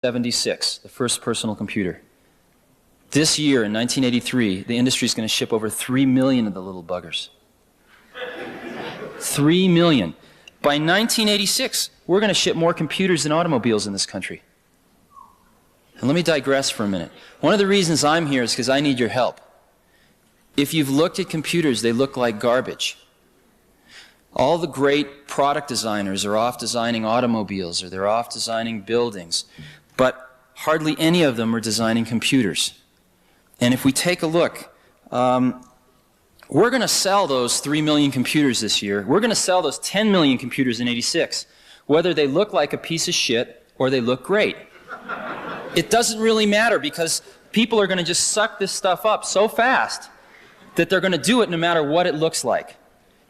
76, the first personal computer. This year, in 1983, the industry is going to ship over 3 million of the little buggers. 3 million. By 1986, we're going to ship more computers than automobiles in this country. And let me digress for a minute. One of the reasons I'm here is because I need your help. If you've looked at computers, they look like garbage. All the great product designers are off designing automobiles, or they're off designing buildings, but hardly any of them are designing computers. And if we take a look, we're going to sell those 3 million computers this year. We're going to sell those 10 million computers in '86, whether they look like a piece of shit or they look great. It doesn't really matter, because people are going to just suck this stuff up so fast that they're going to do it no matter what it looks like.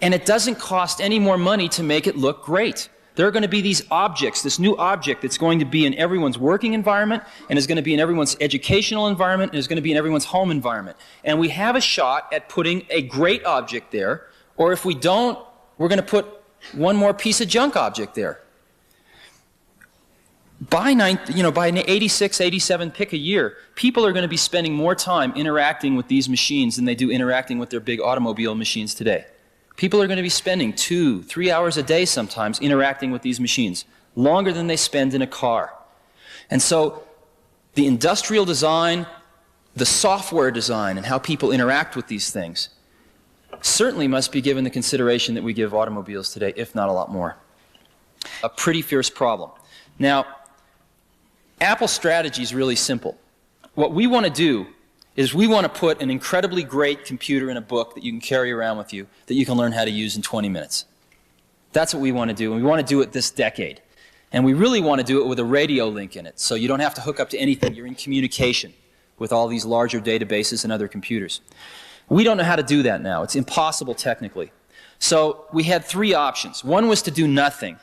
And it doesn't cost any more money to make it look great. There are going to be these objects, this new object that's going to be in everyone's working environment, and is going to be in everyone's educational environment, and is going to be in everyone's home environment. And we have a shot at putting a great object there, or if we don't, we're going to put one more piece of junk object there. By 86, 87, pick a year, people are going to be spending more time interacting with these machines than they do interacting with their big automobile machines today. People are going to be spending 2, 3 hours a day sometimes interacting with these machines, longer than they spend in a car. And so the industrial design, the software design, and how people interact with these things certainly must be given the consideration that we give automobiles today, if not a lot more. A pretty fierce problem. Now, Apple's strategy is really simple. What we want to do is we want to put an incredibly great computer in a book that you can carry around with you, that you can learn how to use in 20 minutes. That's what we want to do, and we want to do it this decade. And we really want to do it with a radio link in it, so you don't have to hook up to anything. You're in communication with all these larger databases and other computers. We don't know how to do that now. It's impossible technically. So we had 3 options. One was to do nothing.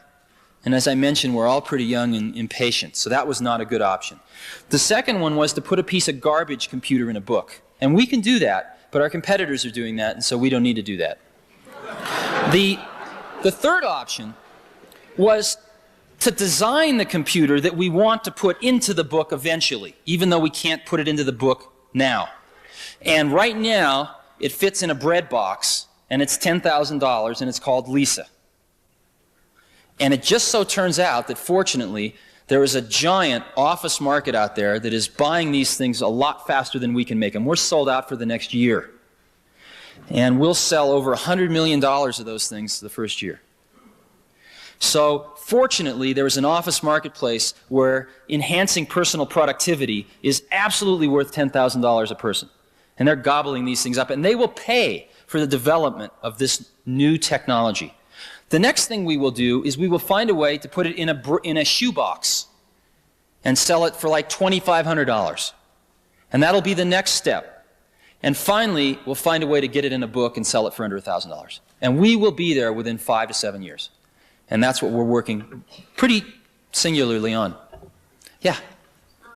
And as I mentioned, we're all pretty young and impatient, so that was not a good option. The second one was to put a piece of garbage computer in a book. And we can do that, but our competitors are doing that, and so we don't need to do that. The third option was to design the computer that we want to put into the book eventually, even though we can't put it into the book now. And right now, it fits in a bread box, and it's $10,000, and it's called Lisa. And it just so turns out that, fortunately, there is a giant office market out there that is buying these things a lot faster than we can make them. We're sold out for the next year. And we'll sell over $100 million of those things the first year. So, fortunately, there is an office marketplace where enhancing personal productivity is absolutely worth $10,000 a person. And they're gobbling these things up, and they will pay for the development of this new technology. The next thing we will do is we will find a way to put it in a shoebox and sell it for like $2,500. And that'll be the next step. And finally, we'll find a way to get it in a book and sell it for under $1,000. And we will be there within 5 to 7 years. And that's what we're working pretty singularly on. Yeah?